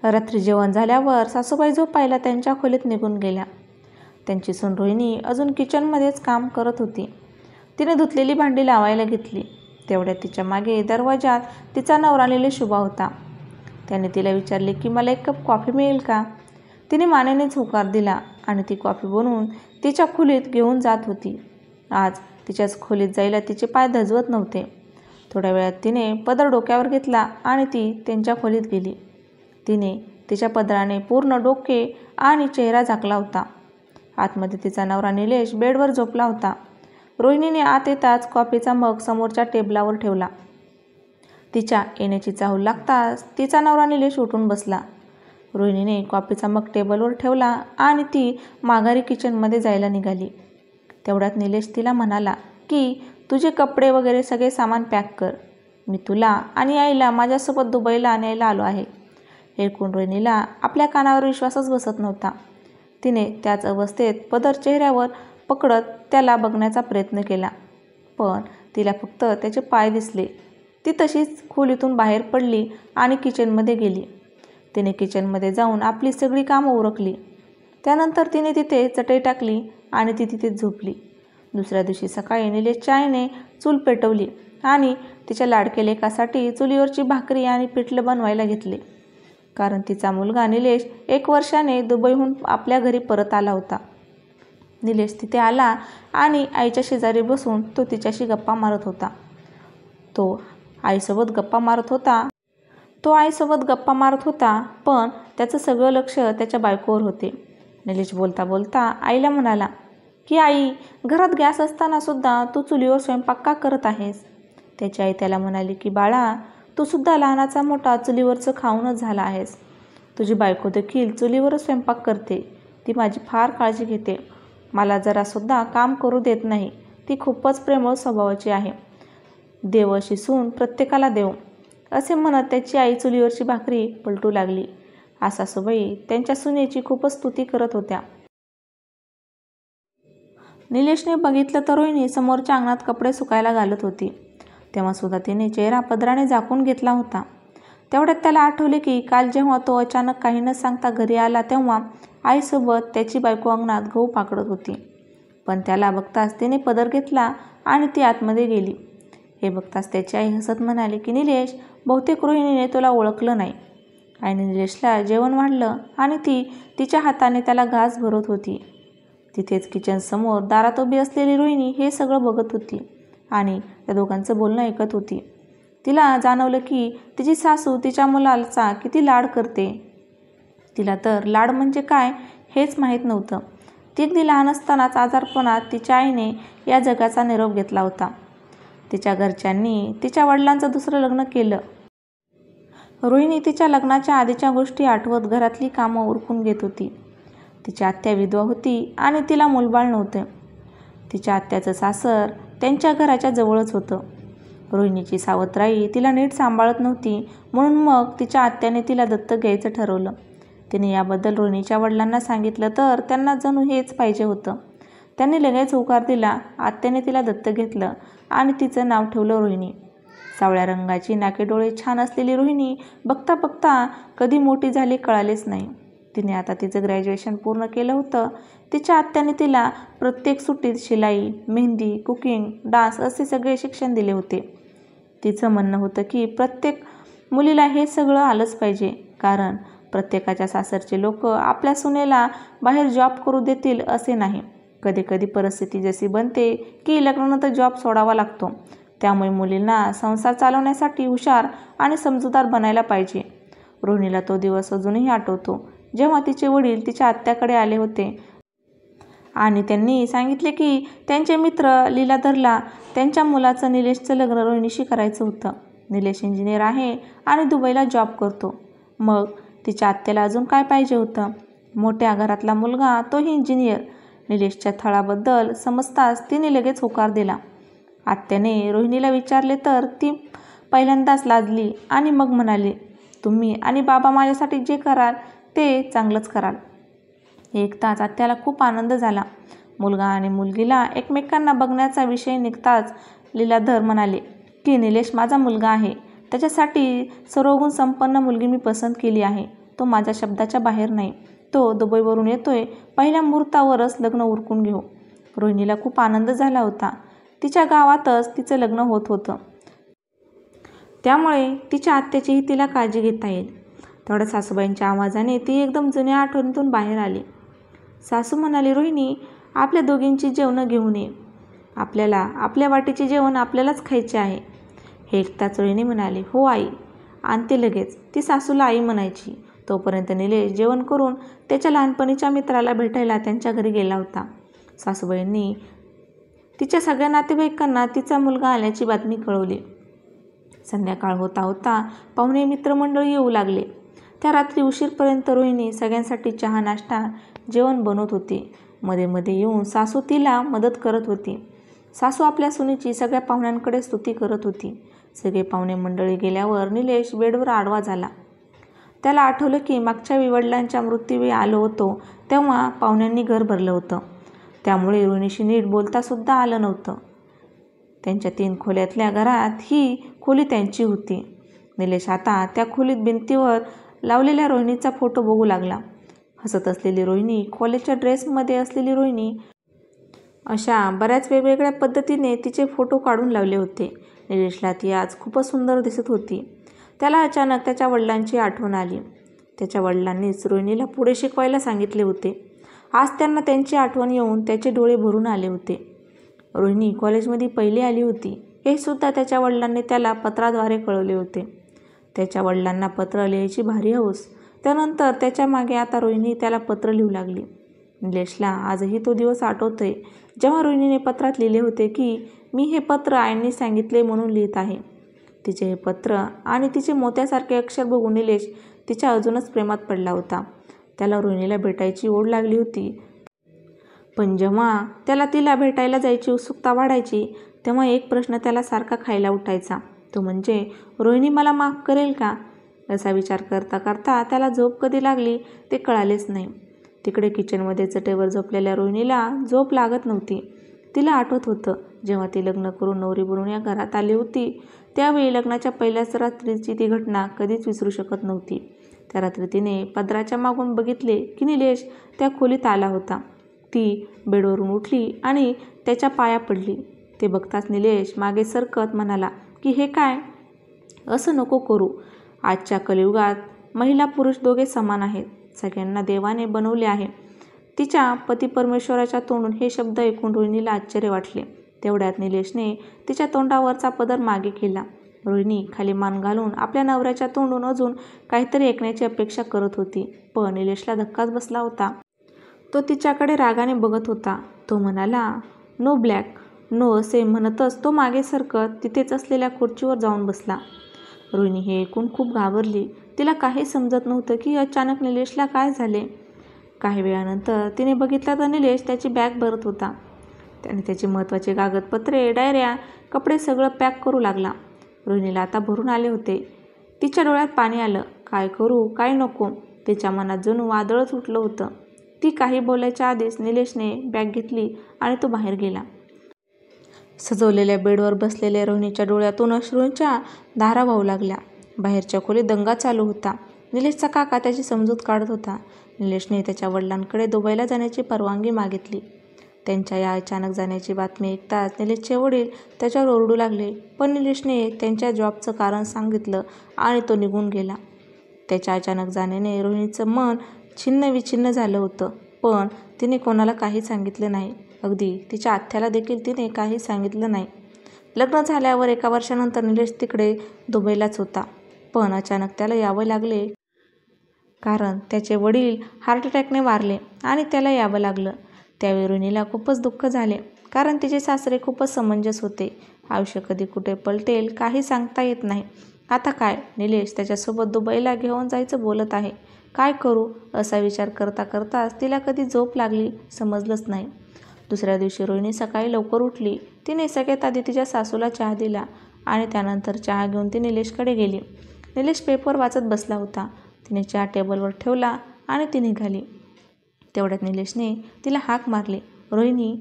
रात्री जेवण झाल्यावर सासूबाई झोपायला त्यांच्या खोलीत निघून गेल्या. त्यांची सून रोहिणी अजून किचनमध्येच काम करत होती. तिने धुतलेली भांडी लावायला घेतली. तेवढ्यात तिच्या मागे दरवाजात तिचा नवरा निलेश उभा होता. त्याने तिला विचारले की मला एक कप कॉफी मिळेल का? तिने मानेनेच होकार दिला आणि ती कॉफी बनवून तिच्या खोलीत घेऊन जात होती. आज तिच्याच खोलीत जायला तिचे पाय धजवत नव्हते. थोड्या वेळात तिने पदर डोक्यावर घेतला आणि ती त्यांच्या खोलीत गेली. तिने तिच्या पदराने पूर्ण डोके आणि चेहरा झाकला होता. आतमध्ये तिचा नवरा निलेश बेडवर झोपला होता. रोहिणीने आत येताच कॉफीचा मग समोरच्या टेबलावर ठेवला. तिच्या येण्याची चाहूल लागताच तिचा नवरा निलेश उठून बसला. रोहिणीने कॉफीचा मग टेबलवर ठेवला आणि ती माघारी किचनमध्ये जायला निघाली. तेवढ्यात निलेश तिला म्हणाला की तुझे कपडे वगैरे सगळे सामान पॅक कर. मी तुला आणि आईला माझ्यासोबत दुबईला न्यायला आलो आहे. हे ऐकून रोहिणीला आपल्या कानावर विश्वासच बसत नव्हता. तिने त्याच अवस्थेत पदर चेहऱ्यावर पकडत त्याला बघण्याचा प्रयत्न केला, पण तिला फक्त त्याचे पाय दिसले. ती तशीच खोलीतून बाहेर पडली आणि किचनमध्ये गेली. तिने किचनमध्ये जाऊन आपली सगळी कामं उरकली. त्यानंतर तिने तिथे चटई टाकली आणि ती तिथेच झोपली. दुसऱ्या दिवशी सकाळी निलेशच्या आईने चूल पेटवली आणि तिच्या लाडक्या लेकासाठी चुलीवरची भाकरी आणि पिठलं बनवायला घेतले, कारण तिचा मुलगा निलेश 1 वर्षाने दुबईहून आपल्या घरी परत आला होता. निलेश तिथे आला आणि आईच्या शेजारी बसून तो तिच्याशी गप्पा मारत होता. तो आईसोबत गप्पा मारत होता, पण त्याचं सगळं लक्ष त्याच्या बायकोवर होते. निलेश बोलता बोलता आईला म्हणाला की आई, घरात गॅस असताना सुद्धा तू चुलीवर स्वयंपाक का करत आहेस? त्याची आई त्याला म्हणाली की बाळा, तू सुद्धा लहानाचा मोठा चुलीवरचं खाऊनच झाला आहेस. तुझी बायको देखील चुलीवरच स्वयंपाक करते. ती माझी फार काळजी घेते. मला जरासुद्धा काम करू देत नाही. ती खूपच प्रेमळ स्वभावाची आहे. देव अशी सून प्रत्येकाला देव, असे म्हणत त्याची आई चुलीवरची भाकरी पलटू लागली. आज सासूबाई त्यांच्या सुनेची खूपच स्तुती करत होत्या. निलेशने बघितलं तर रोहिणी समोरच्या अंगणात कपडे सुकायला घालत होती. तेव्हा सुद्धा तिने चेहरा पदराने झाकून घेतला होता. तेवढ्यात त्याला आठवले की काल जेव्हा तो अचानक काही न सांगता घरी आला तेव्हा आईसोबत त्याची बायको अंगणात गहू पाकडत होती. पण त्याला बघताच तिने पदर घेतला आणि ती आतमध्ये गेली. हे बघताच त्याची आई हसत म्हणाली की निलेश, बहुतेक रोहिणीने तुला ओळखलं नाही. आईने निलेशला जेवण वाढलं आणि ती तिच्या हाताने त्याला घास भरत होती. तिथेच किचनसमोर दारात उभी असलेली रोहिणी हे सगळं बघत होती आणि त्या दोघांचं बोलणं ऐकत होती. तिला जाणवलं की तिची सासू तिच्या मुलाचा किती लाड करते. तिला तर लाड म्हणजे काय हेच माहीत नव्हतं. ती अगदी लहान असतानाच आजारपणात तिच्या आईने या जगाचा निरोप घेतला होता. तिच्या घरच्यांनी तिच्या वडिलांचं दुसरं लग्न केलं. रोहिणी तिच्या लग्नाच्या आधीच्या गोष्टी आठवत घरातली कामं उरकून घेत होती. तिची आत्या विधवा होती आणि तिला मूलबाळ नव्हते. तिच्या आत्याचं सासर त्यांच्या घराच्या जवळच होतं. रोहिणीची सावत्राई तिला नीट सांभाळत नव्हती, म्हणून मग तिच्या आत्याने तिला दत्तक घ्यायचं ठरवलं. तिने याबद्दल रोहिणीच्या वडिलांना सांगितलं तर त्यांना जणू हेच पाहिजे होतं. त्यांनी लगेच होकार दिला. आत्याने तिला दत्तक घेतलं आणि तिचं नाव ठेवलं रोहिणी. सावळ्या रंगाची नाकेडोळे छान असलेली रोहिणी बघता बघता कधी मोठी झाली कळालेच नाही. तिने आता तिचं ग्रॅज्युएशन पूर्ण केलं होतं. तिच्या आत्याने तिला प्रत्येक सुट्टीत शिलाई, मेहंदी, कुकिंग, डान्स असे सगळे शिक्षण दिले होते. तिचं म्हणणं होतं की प्रत्येक मुलीला हे सगळं आलंच पाहिजे, कारण प्रत्येकाच्या सासरचे लोक आपल्या सुनेला बाहेर जॉब करू देतील असे नाही. कधी कधी परिस्थिती जशी बनते की लग्नानंतर जॉब सोडावा लागतो. त्यामुळे मुलींना संसार चालवण्यासाठी हुशार आणि समजूतदार बनायला पाहिजे. रोहिणीला तो दिवस अजूनही आठवतो, जेव्हा तिचे वडील तिच्या आत्याकडे आले होते आणि त्यांनी सांगितले की त्यांचे मित्र लीलाधरला त्यांच्या मुलाचं निलेशचं लग्न रोहिणीशी करायचं होतं. निलेश इंजिनियर आहे आणि दुबईला जॉब करतो. मग तिच्या आत्याला अजून काय पाहिजे होतं? मोठ्या घरातला मुलगा, तोही इंजिनियर. निलेशच्या थळाबद्दल समजताच तिने लगेच होकार दिला. आत्याने रोहिणीला विचारले तर ती पहिल्यांदाच लाजली आणि मग म्हणाली, तुम्ही आणि बाबा माझ्यासाठी जे कराल ते चांगलंच कराल. ऐकताच आत्याला खूप आनंद झाला. मुलगा आणि मुलगीला एकमेकांना बघण्याचा विषय निघताच लीलाधर म्हणाले की निलेश माझा मुलगा आहे. त्याच्यासाठी सर्वगुण संपन्न मुलगी मी पसंत केली आहे. तो माझ्या शब्दाच्या बाहेर नाही. तो दुबईवरून येतोय, पहिल्या मुहूर्तावरच लग्न उरकून घेऊ. रोहिणीला खूप आनंद झाला होता. तिच्या गावातच तिचं लग्न होत होतं, त्यामुळे तिच्या आत्याचीही तिला काळजी घेता येईल. तेवढ्या सासूबाईंच्या आवाजाने ती एकदम जुन्या आठवणीतून बाहेर आली. सासू म्हणाली, रोहिणी, आपल्या दोघींची जेवणं घेऊन ये. आपल्या वाटीचे जेवण आपल्यालाच खायचे आहे. हे ऐकताच रोहिणी म्हणाली, हो आई, आणते लगेच. ती सासूला आई म्हणायची. तोपर्यंत निलेश जेवण करून त्याच्या लहानपणीच्या मित्राला भेटायला त्यांच्या घरी गेला होता. सासूबाईंनी तिच्या सगळ्या नातेवाईकांना तिचा मुलगा आल्याची बातमी कळवली. संध्याकाळ होता होता पाहुणे मित्रमंडळी येऊ लागले. त्या रात्री उशीरपर्यंत रोहिणी सगळ्यांसाठी चहा, नाश्ता, जेवण बनवत होती. मध्ये मध्ये येऊन सासू तिला मदत करत होती. सासू आपल्या सुनेची सगळ्या पाहुण्यांकडे स्तुती करत होती. सगळे पाहुणे मंडळी गेल्यावर निलेश बेडवर आडवा झाला. त्याला आठवलं की मागच्या वडिलांच्या मृत्यूवेळी आलो होतो तेव्हा पाहुण्यांनी घर भरलं होतं. त्यामुळे रोहिणीशी नीट बोलतासुद्धा आलं नव्हतं. त्यांच्या 3 खोल्यातल्या घरात ही खोली त्यांची होती. निलेश आता त्या खोलीत भिंतीवर लावलेल्या रोहिणीचा फोटो बघू लागला. हसत असलेली रोहिणी, कॉलेजच्या ड्रेसमध्ये असलेली रोहिणी, अशा बऱ्याच वेगवेगळ्या पद्धतीने तिचे फोटो काढून लावले होते. निलेशला ती आज खूपच सुंदर दिसत होती. त्याला अचानक त्याच्या वडिलांची आठवण आली. त्याच्या वडिलांनीच रोहिणीला पुढे शिकवायला सांगितले होते. आज त्यांना त्यांची आठवण येऊन त्याचे डोळे भरून आले होते. रोहिणी कॉलेजमध्ये पहिली आली होती, हे सुद्धा त्याच्या वडिलांनी त्याला पत्राद्वारे कळवले होते. त्याच्या वडिलांना पत्र लिहायची भारी हौस. त्यानंतर त्याच्या मागे आता रोहिणी त्याला पत्र लिहू लागली. निलेशला आजही तो दिवस आठवतोय जेव्हा रोहिणीने पत्रात लिहिले होते की मी हे पत्र आईंनी सांगितले म्हणून लिहित आहे. तिचे हे पत्र आणि तिचे मोत्यासारखे अक्षर बघून निलेश तिच्या अजूनच प्रेमात पडला होता. त्याला रोहिणीला भेटायची ओढ लागली होती. पण जेव्हा त्याला तिला भेटायला जायची उत्सुकता वाढायची तेव्हा एक प्रश्न त्याला सारखा खायला उठायचा. तो म्हणजे रोहिणी मला माफ करेल का? असा विचार करता करता त्याला झोप कधी लागली ते कळालेच नाही. तिकडे किचनमध्ये चटेवर झोपलेल्या रोहिणीला झोप लागत नव्हती. तिला आठवत होतं जेव्हा ती लग्न करून नवरी बनून या घरात आली होती त्यावेळी लग्नाच्या पहिल्याच रात्रीची ती घटना कधीच विसरू शकत नव्हती. त्या रात्री तिने पदराच्या मागून बघितले की निलेश त्या खोलीत आला होता. ती बेडवरून उठली आणि त्याच्या पाया पडली. ते बघताच निलेश मागे सरकत म्हणाला की हे काय? असं नको करू. आजच्या कलियुगात महिला पुरुष दोघे समान आहेत. सगळ्यांना देवाने बनवले आहे. तिच्या पती परमेश्वराच्या तोंडून हे शब्द ऐकून रोहिणीला आश्चर्य वाटले. तेवढ्यात निलेशने तिच्या तोंडावरचा पदर मागे केला. रोहिणी खाली मान घालून आपल्या नवऱ्याच्या तोंडून अजून काहीतरी ऐकण्याची अपेक्षा करत होती. पण निलेशला धक्काच बसला होता. तो तिच्याकडे रागाने बघत होता. तो म्हणाला, नो ब्लॅक नो असे म्हणतच तो मागे सरकत तिथेच असलेल्या खुर्चीवर जाऊन बसला. रोहिणी हे ऐकून खूप घाबरली. तिला काही समजत नव्हतं की अचानक निलेशला काय झाले. काही वेळानंतर तिने बघितलं तर निलेश त्याची बॅग भरत होता. त्याने त्याची महत्त्वाची कागदपत्रे, डायऱ्या, कपडे सगळं पॅक करू लागला. रोहिणीला आता भरून आले होते. तिच्या डोळ्यात पाणी आलं. काय करू काय नको तिच्या मनात जणू वादळच उठलं होतं. ती काही बोलायच्या आधीच निलेशने बॅग घेतली आणि तो बाहेर गेला. सजवलेल्या बेडवर बसलेल्या रोहिणीच्या डोळ्यातून अश्रूंच्या धारा वाहू लागल्या. बाहेरच्या खोलीत दंगा चालू होता. निलेशचा काका त्याची समजूत काढत होता. निलेशने त्याच्या वडिलांकडे दुबईला जाण्याची परवानगी मागितली. त्यांच्या या अचानक जाण्याची बातमी ऐकताच निलेशचे वडील त्याच्यावर ओरडू लागले. पण निलेशने त्यांच्या जॉबचं कारण सांगितलं आणि तो निघून गेला. त्याच्या अचानक जाण्याने रोहिणीचं मन छिन्नविछिन्न झालं होतं. पण तिने कोणाला काही सांगितलं नाही. अगदी तिच्या आत्याला देखील तिने काही सांगितलं नाही. लग्न झाल्यावर 1 वर्षानंतर निलेश तिकडे दुबईलाच होता. पण अचानक त्याला यावं लागले कारण त्याचे वडील हार्ट अटॅकने वारले आणि त्याला यावं लागलं. त्यावेळी रोहिणीला खूपच दुःख झाले कारण तिचे सासरे खूपच समंजस होते. आयुष्य कधी कुठे पलटेल काही सांगता येत नाही. आता काय? निलेश त्याच्यासोबत दुबईला घेऊन जायचं बोलत आहे. काय करू असा विचार करता करताच तिला कधी झोप लागली समजलंच नाही. दुसऱ्या दिवशी रोहिणी सकाळी लवकर उठली. तिने सगळ्यात आधी तिच्या सासूला चहा दिला आणि त्यानंतर चहा घेऊन ती निलेशकडे गेली. निलेश पेपर वाचत बसला होता. तिने चहा टेबलवर ठेवला आणि ती निघाली. तेवढ्यात निलेशने तिला हाक मारली. रोहिणी.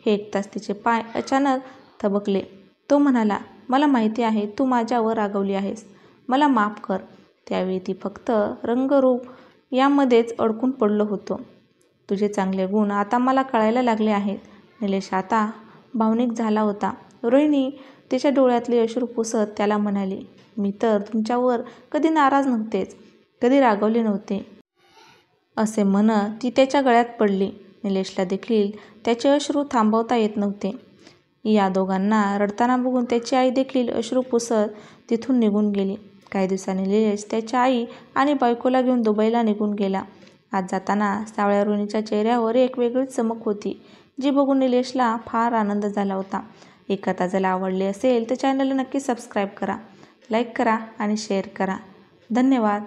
हे ऐकताच तिचे पाय अचानक थबकले. तो म्हणाला, मला माहिती आहे तू माझ्यावर रागावली आहेस. मला माफ कर. त्यावेळी ती फक्त रंगरूप यामध्येच अडकून पडलो होतो. तुझे चांगले गुण आता मला कळायला लागले आहेत. निलेश आता भावनिक झाला होता. रोहिणी तिच्या डोळ्यातले अश्रू पुसत त्याला म्हणाली, मी तर तुमच्यावर कधी नाराज नव्हतेच, कधी रागवले नव्हते. असे म्हणत ती त्याच्या गळ्यात पडली. निलेशला देखील त्याचे अश्रू थांबवता येत नव्हते. या दोघांना रडताना बघून त्याची आई देखील अश्रू पुसत तिथून निघून गेली. काही दिवसांनी निलेश त्याच्या आई आणि बायकोला घेऊन दुबईला निघून गेला. आज जाताना सावळ्या रोहिणीच्या चेहऱ्यावर एक वेगळीच चमक होती, जी बघून निलेशला फार आनंद झाला होता. ही कथा जर आवडली असेल तर चॅनलला नक्की सबस्क्राईब करा, लाईक करा आणि शेअर करा. धन्यवाद.